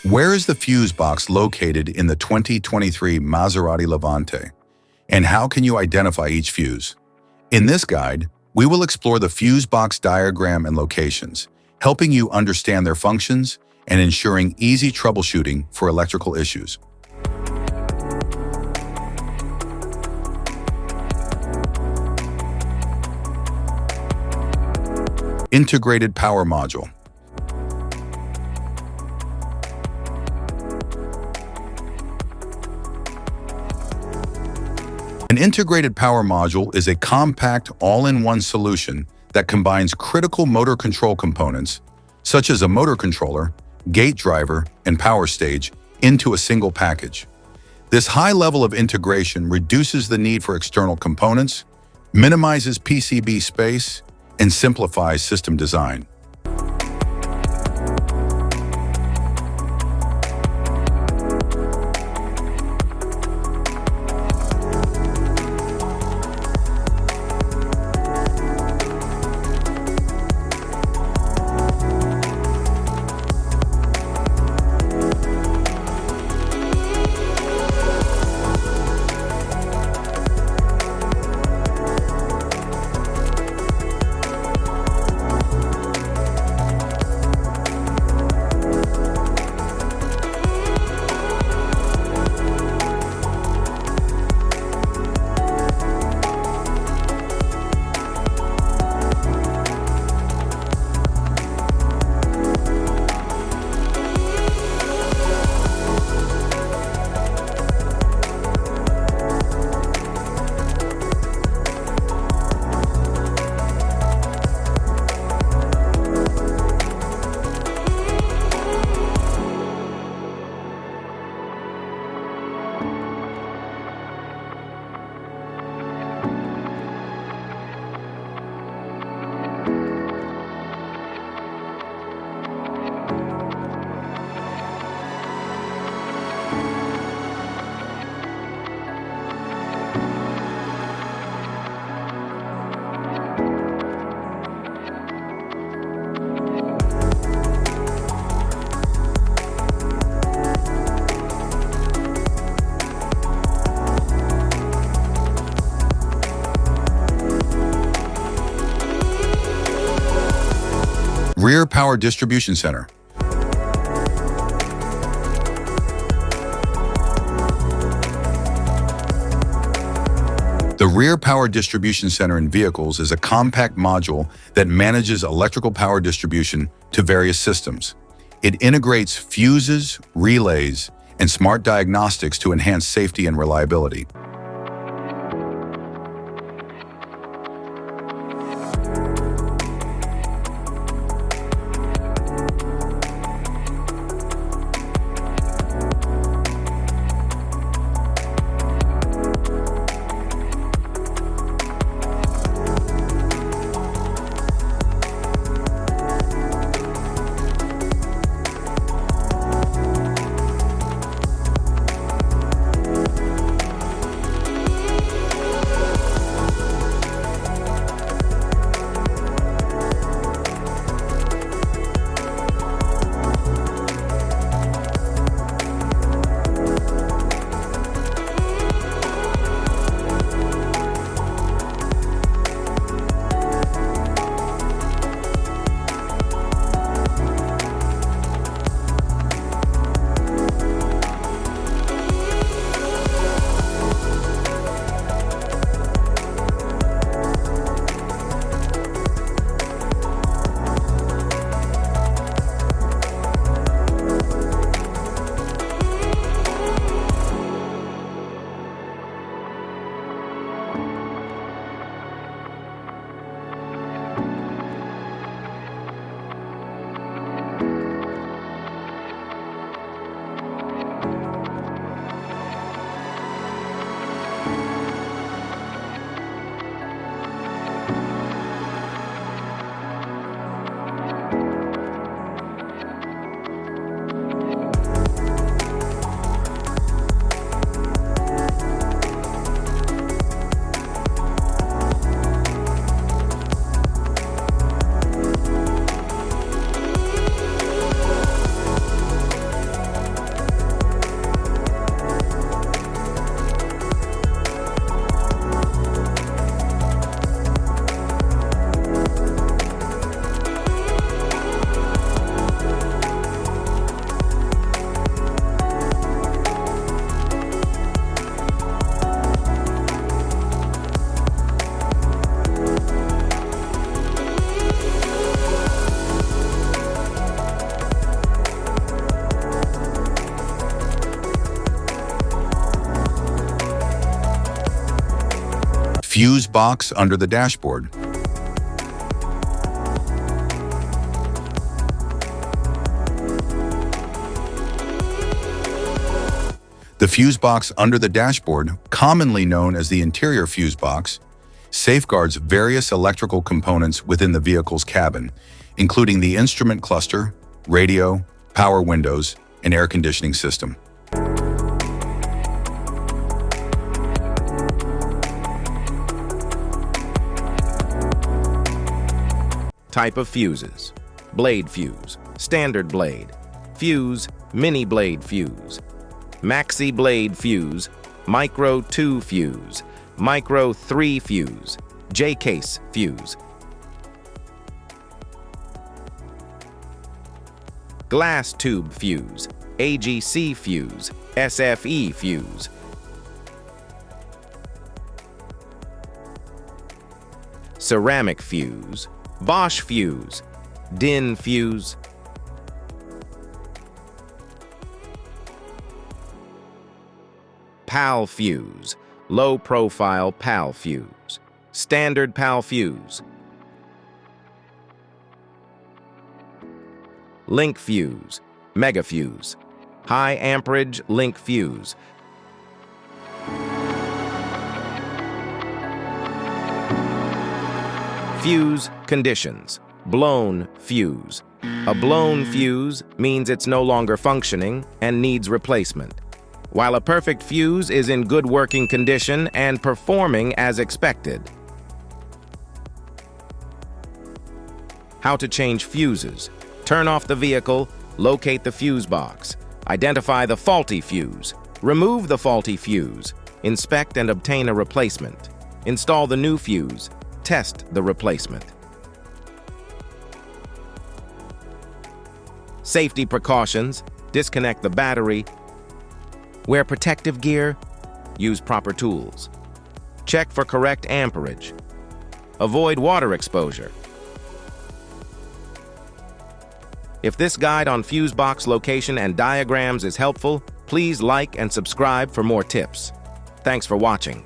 Where is the fuse box located in the 2023 Maserati Levante? And how can you identify each fuse? In this guide, we will explore the fuse box diagram and locations, helping you understand their functions and ensuring easy troubleshooting for electrical issues. Integrated power module. An integrated power module is a compact, all-in-one solution that combines critical motor control components, such as a motor controller, gate driver, and power stage, into a single package. This high level of integration reduces the need for external components, minimizes PCB space, and simplifies system design. Rear power distribution center. The rear power distribution center in vehicles is a compact module that manages electrical power distribution to various systems. It integrates fuses, relays, and smart diagnostics to enhance safety and reliability. box under the dashboard. The fuse box under the dashboard, commonly known as the interior fuse box, safeguards various electrical components within the vehicle's cabin, including the instrument cluster, radio, power windows, and air conditioning system. Type of fuses: blade fuse, standard blade, fuse, mini blade fuse, maxi blade fuse, micro 2 fuse, micro 3 fuse, J-case fuse, glass tube fuse, AGC fuse, SFE fuse, ceramic fuse, Bosch fuse, DIN fuse, PAL fuse, low-profile PAL fuse, standard PAL fuse, link fuse, mega fuse, high amperage link fuse, fuse conditions: blown fuse. A blown fuse means it's no longer functioning and needs replacement, while a perfect fuse is in good working condition and performing as expected. How to change fuses: turn off the vehicle, locate the fuse box, identify the faulty fuse, remove the faulty fuse, inspect and obtain a replacement, install the new fuse, test the replacement. Safety precautions: disconnect the battery, wear protective gear, use proper tools, check for correct amperage, avoid water exposure. If this guide on fuse box location and diagrams is helpful, please like and subscribe for more tips. Thanks for watching.